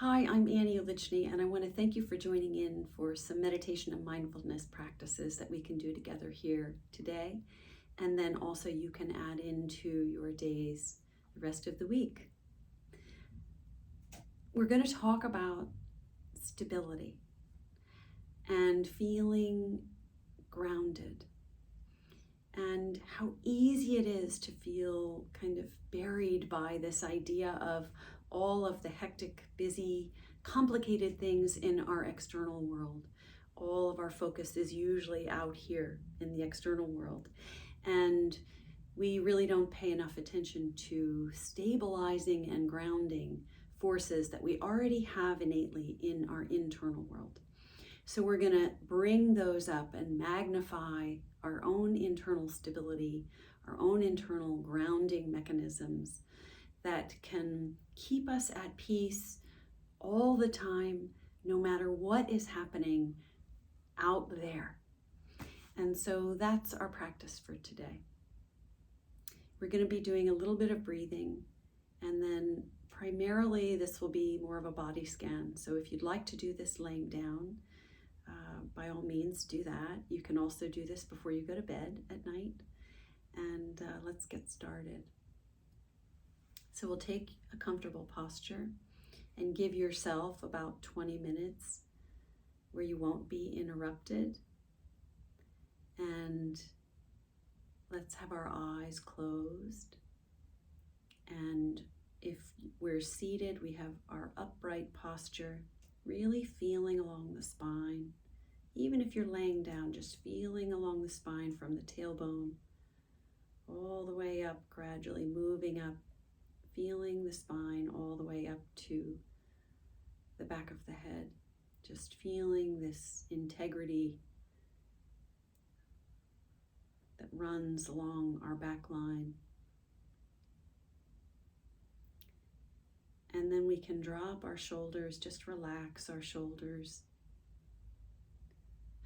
Hi, I'm Annie Olichny, and I want to thank you for joining in for some meditation and mindfulness practices that we can do together here today. And then also you can add into your days the rest of the week. We're going to talk about stability and feeling grounded and how easy it is to feel kind of buried by this idea of all of the hectic, busy, complicated things in our external world. All of our focus is usually out here in the external world. And we really don't pay enough attention to stabilizing and grounding forces that we already have innately in our internal world. So we're going to bring those up and magnify our own internal stability, our own internal grounding mechanisms that can keep us at peace all the time, no matter what is happening out there. And so that's our practice for today. We're going to be doing a little bit of breathing, and then primarily this will be more of a body scan. So if you'd like to do this laying down, by all means do that. You can also do this before you go to bed at night. And let's get started. So we'll take a comfortable posture and give yourself about 20 minutes where you won't be interrupted. And let's have our eyes closed. And if we're seated, we have our upright posture, really feeling along the spine. Even if you're laying down, just feeling along the spine from the tailbone all the way up, gradually moving up, feeling the spine all the way up to the back of the head, just feeling this integrity that runs along our back line. And then we can drop our shoulders, just relax our shoulders.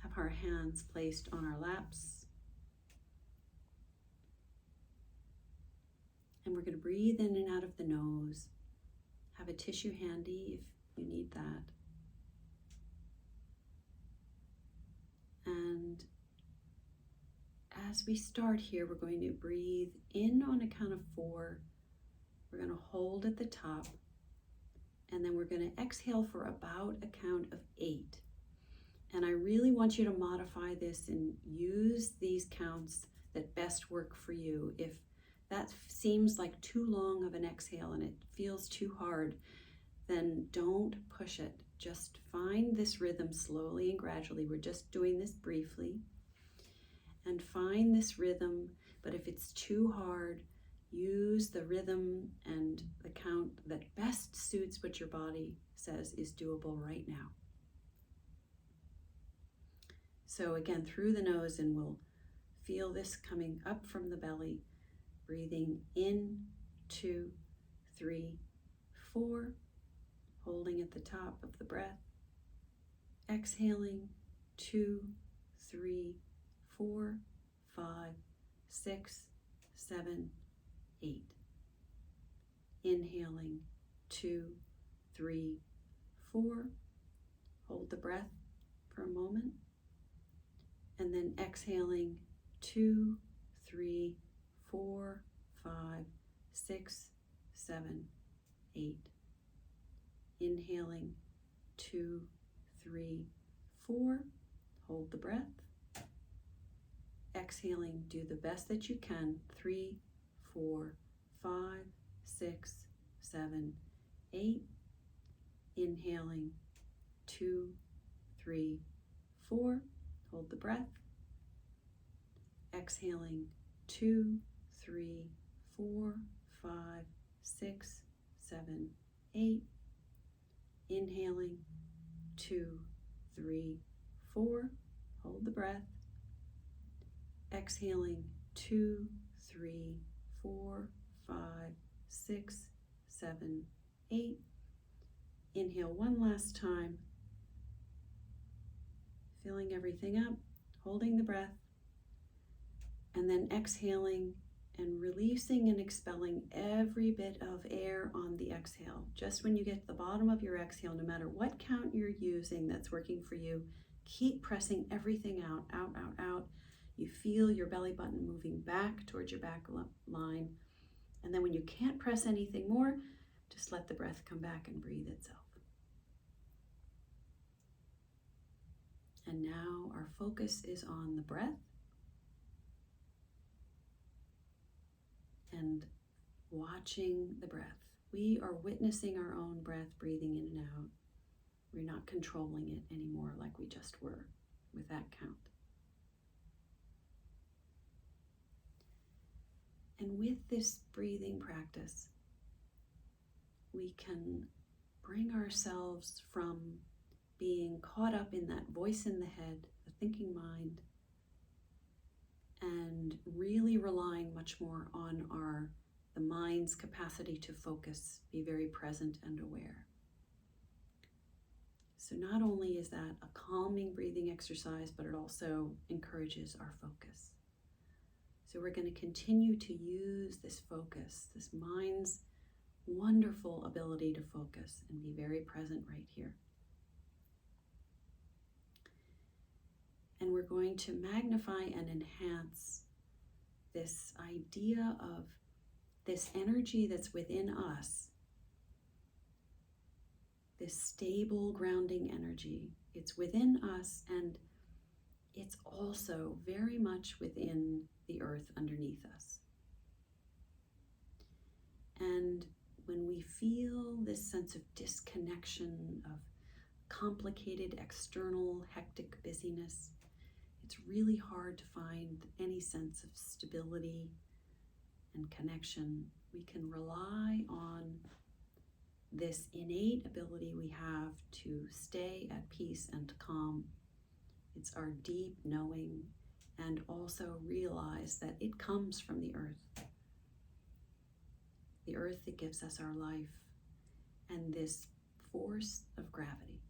Have our hands placed on our laps. And we're going to breathe in and out of the nose. Have a tissue handy if you need that. And as we start here, we're going to breathe in on a count of 4. We're going to hold at the top. And then we're going to exhale for about a count of 8. And I really want you to modify this and use these counts that best work for you. If that seems like too long of an exhale and it feels too hard, then don't push it. Just find this rhythm slowly and gradually. We're just doing this briefly. And find this rhythm, but if it's too hard, use the rhythm and the count that best suits what your body says is doable right now. So again, through the nose, and we'll feel this coming up from the belly, breathing in, 2, 3, 4, holding at the top of the breath, exhaling, 2, 3, 4, 5, 6, 7, 8. Inhaling, 2, 3, 4. Hold the breath for a moment. And then exhaling, 2, 3, 4, 5, 6, 7, 8. Inhaling, 2, 3, 4. Hold the breath. Exhaling, do the best that you can. 3, 4, 5, 6, 7, 8. Inhaling, 2, 3, 4. Hold the breath. Exhaling, 2, 3, 4, 5, 6, 7, 8. Inhaling, 2, 3, 4. Hold the breath. Exhaling, 2, 3, 4, 5, 6, 7, 8. Inhale one last time. Filling everything up, holding the breath, and then exhaling and releasing and expelling every bit of air on the exhale. Just when you get to the bottom of your exhale, no matter what count you're using that's working for you, keep pressing everything out, out, out, out. You feel your belly button moving back towards your back line. And then when you can't press anything more, just let the breath come back and breathe itself. And now our focus is on the breath and watching the breath. We are witnessing our own breath breathing in and out. We're not controlling it anymore like we just were with that count. And with this breathing practice, we can bring ourselves from being caught up in that voice in the head, the thinking mind, and really relying much more on the mind's capacity to focus, be very present and aware. So not only is that a calming breathing exercise, but it also encourages our focus. So we're going to continue to use this focus, this mind's wonderful ability to focus and be very present right here. And we're going to magnify and enhance this idea of this energy that's within us, this stable grounding energy. It's within us, and it's also very much within the earth underneath us. And when we feel this sense of disconnection, of complicated external hectic busyness, it's really hard to find any sense of stability and connection. We can rely on this innate ability we have to stay at peace and calm. It's our deep knowing, and also realize that it comes from the earth that gives us our life, and this force of gravity.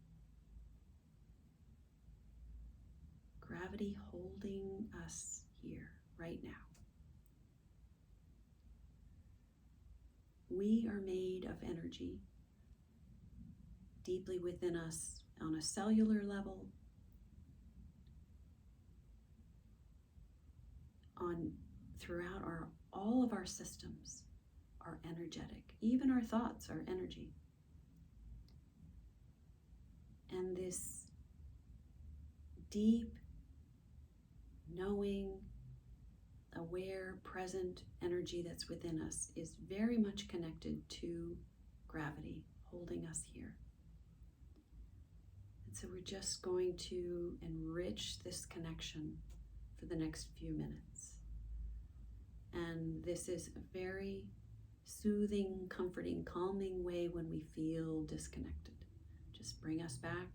Gravity holding us here right now. We are made of energy deeply within us on a cellular level, throughout all of our systems are energetic. Even our thoughts are energy. And this deep, knowing, aware, present energy that's within us is very much connected to gravity holding us here. And so we're just going to enrich this connection for the next few minutes. And this is a very soothing, comforting, calming way when we feel disconnected. Just bring us back,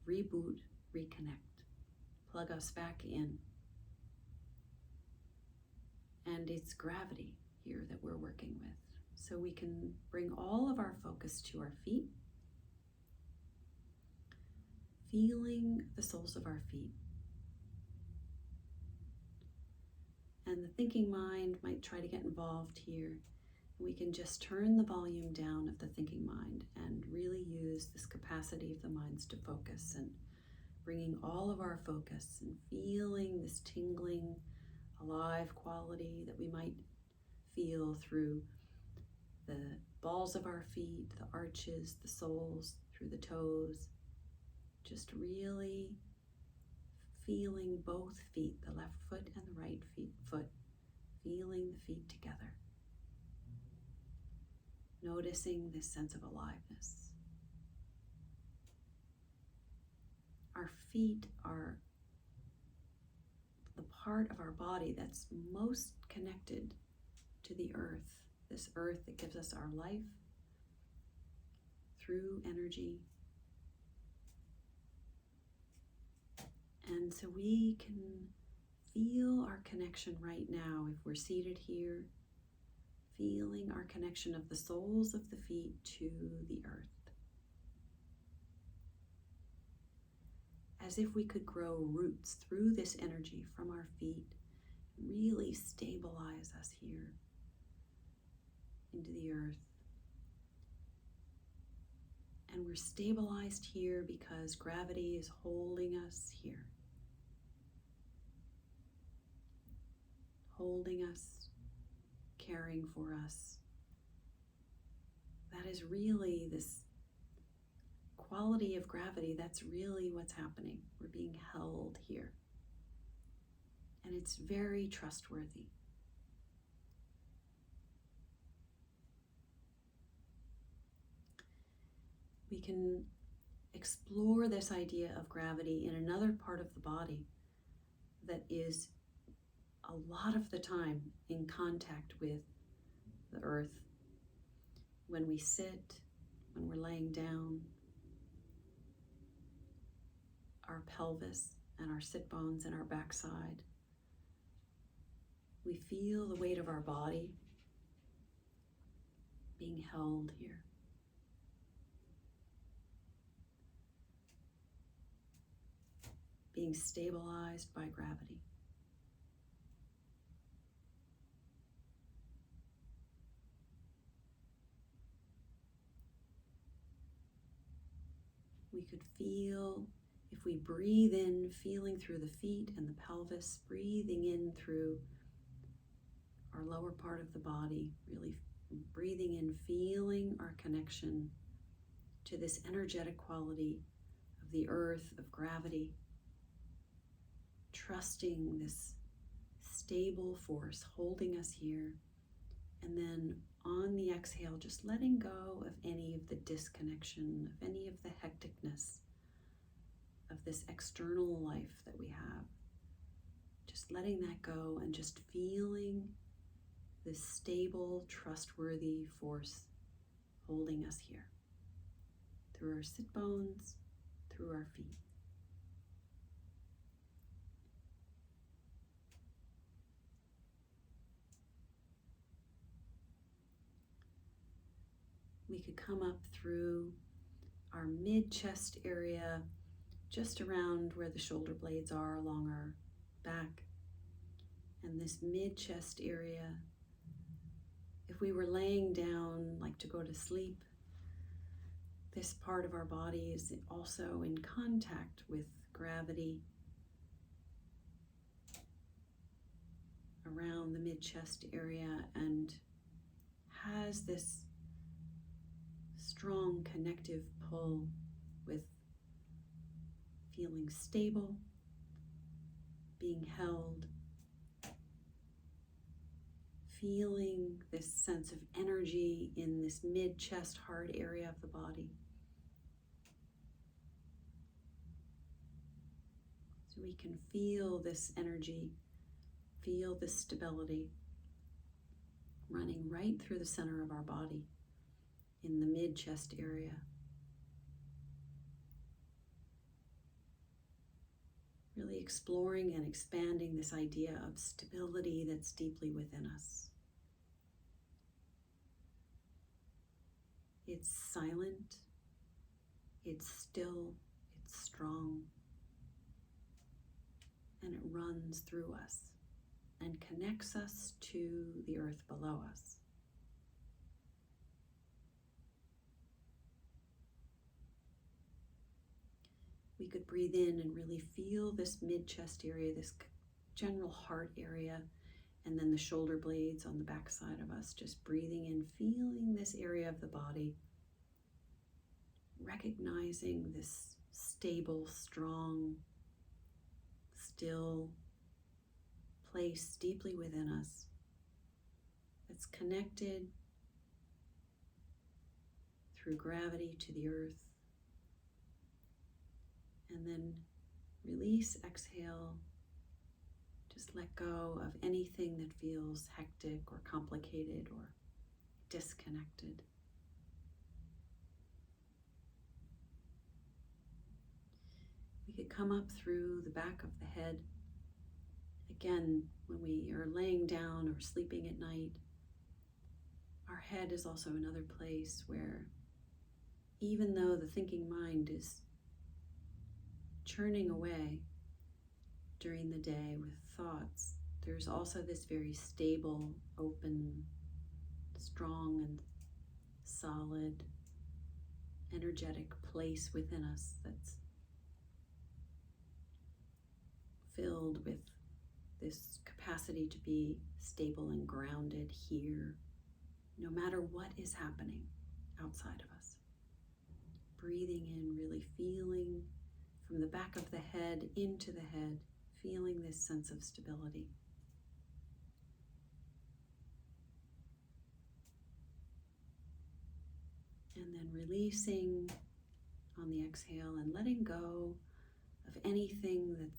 reboot, reconnect, plug us back in. And it's gravity here that we're working with. So we can bring all of our focus to our feet, feeling the soles of our feet. And the thinking mind might try to get involved here. We can just turn the volume down of the thinking mind and really use this capacity of the minds to focus, and bringing all of our focus and feeling this tingling, alive quality that we might feel through the balls of our feet, the arches, the soles, through the toes. Just really feeling both feet, the left foot and the right foot, feeling the feet together. Noticing this sense of aliveness. Our feet are the part of our body that's most connected to the earth, this earth that gives us our life through energy. And so we can feel our connection right now if we're seated here, feeling our connection of the soles of the feet to the earth. As if we could grow roots through this energy from our feet. really stabilize us here into the earth. And we're stabilized here because gravity is holding us here. Holding us, caring for us. That is really this quality of gravity. That's really what's happening. We're being held here. And it's very trustworthy. We can explore this idea of gravity in another part of the body that is a lot of the time in contact with the earth. When we sit, when we're laying down, our pelvis and our sit bones and our backside, we feel the weight of our body being held here. Being stabilized by gravity. We could feel, if we breathe in, feeling through the feet and the pelvis, breathing in through our lower part of the body, really breathing in, feeling our connection to this energetic quality of the earth, of gravity, trusting this stable force holding us here, and then on the exhale, just letting go of any of the disconnection, of any of the hecticness of this external life that we have. Just letting that go and just feeling this stable, trustworthy force holding us here through our sit bones, through our feet. We could come up through our mid-chest area, just around where the shoulder blades are along our back. And this mid-chest area, if we were laying down like to go to sleep, this part of our body is also in contact with gravity around the mid-chest area and has this strong connective pull with feeling stable, being held, feeling this sense of energy in this mid-chest heart area of the body. So we can feel this energy, feel this stability running right through the center of our body in the mid-chest area. Really exploring and expanding this idea of stability that's deeply within us. It's silent, it's still, it's strong, and it runs through us and connects us to the earth below us. We could breathe in and really feel this mid-chest area, this general heart area, and then the shoulder blades on the back side of us, just breathing in, feeling this area of the body, recognizing this stable, strong, still place deeply within us that's connected through gravity to the earth. And then release, exhale, just let go of anything that feels hectic or complicated or disconnected. We could come up through the back of the head. Again, when we are laying down or sleeping at night, our head is also another place where, even though the thinking mind is churning away during the day with thoughts, there's also this very stable, open, strong, and solid, energetic place within us that's filled with this capacity to be stable and grounded here, no matter what is happening outside of us. Breathing in, really feeling from the back of the head into the head, feeling this sense of stability. And then releasing on the exhale and letting go of anything that,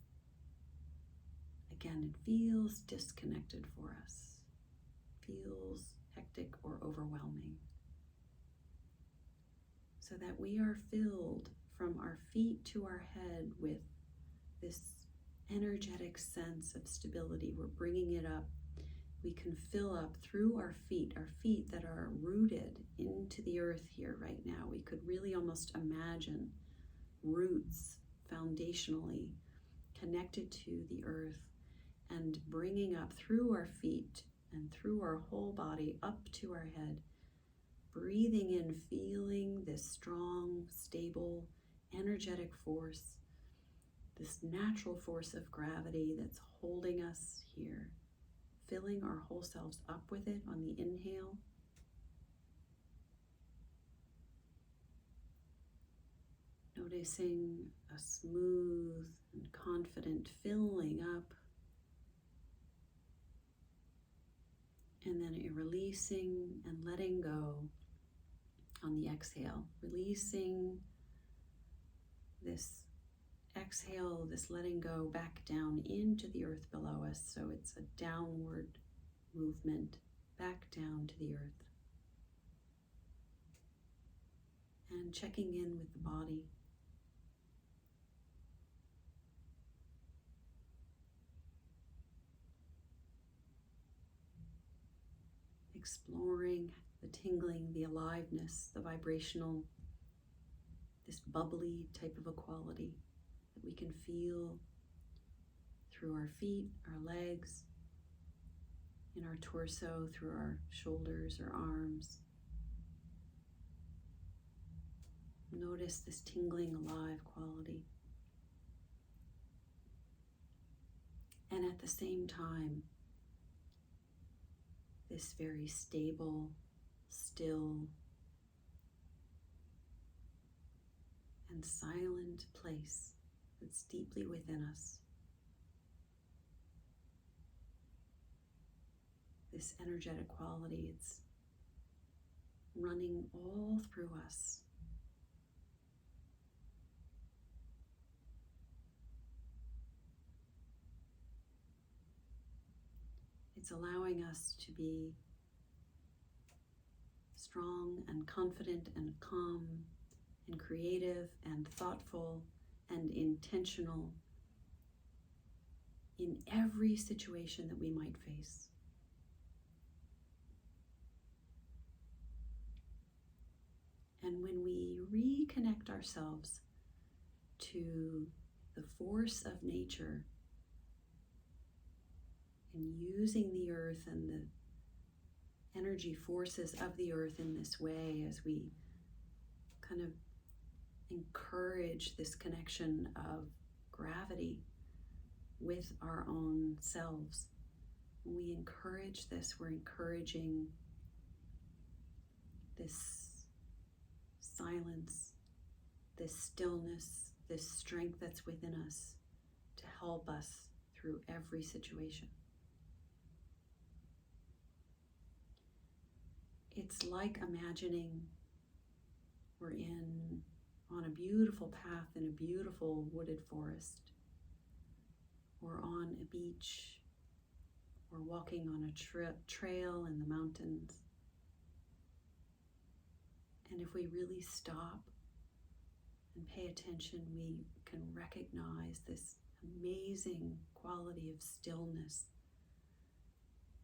again, it feels disconnected for us, feels hectic or overwhelming, so that we are filled from our feet to our head with this energetic sense of stability. We're bringing it up. We can fill up through our feet that are rooted into the earth here right now. We could really almost imagine roots foundationally connected to the earth and bringing up through our feet and through our whole body up to our head. Breathing in, feeling this strong, stable, energetic force, this natural force of gravity that's holding us here, filling our whole selves up with it on the inhale. Noticing a smooth and confident filling up, and then a releasing and letting go on the exhale. Releasing this exhale, this letting go back down into the earth below us. So it's a downward movement back down to the earth. And checking in with the body. Exploring the tingling, the aliveness, the vibrational, this bubbly type of a quality that we can feel through our feet, our legs, in our torso, through our shoulders or arms. Notice this tingling, alive quality. And at the same time, this very stable, still, and silent place that's deeply within us. This energetic quality, it's running all through us. It's allowing us to be strong and confident and calm and creative and thoughtful and intentional in every situation that we might face. And when we reconnect ourselves to the force of nature and using the earth and the energy forces of the earth in this way, as we kind of encourage this connection of gravity with our own selves. When we encourage this, we're encouraging this silence, this stillness, this strength that's within us to help us through every situation. It's like imagining we're on a beautiful path in a beautiful wooded forest, or on a beach, or walking on a trail in the mountains. And if we really stop and pay attention, we can recognize this amazing quality of stillness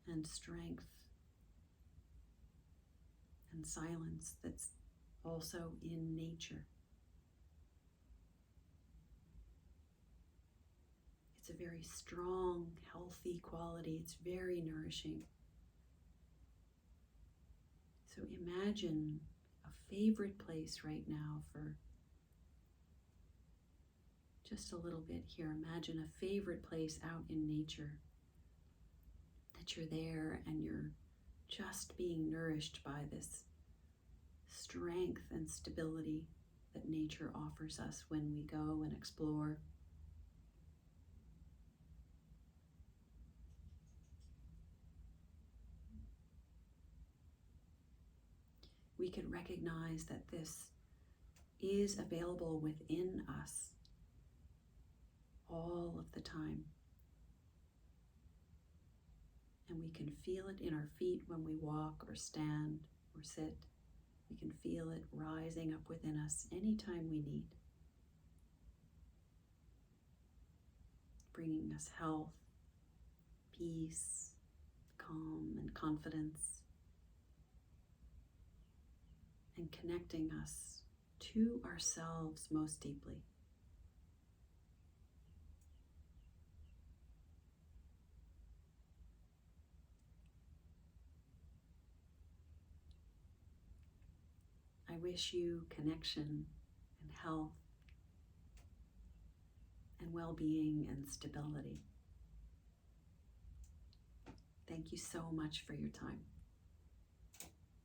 and strength and silence that's also in nature. It's a very strong, healthy quality. It's very nourishing. So imagine a favorite place right now for just a little bit here. Imagine a favorite place out in nature, that you're there and you're just being nourished by this strength and stability that nature offers us when we go and explore. We can recognize that this is available within us all of the time. And we can feel it in our feet when we walk or stand or sit. We can feel it rising up within us anytime we need, bringing us health, peace, calm, and confidence, and connecting us to ourselves most deeply. I wish you connection and health and well-being and stability. Thank you so much for your time.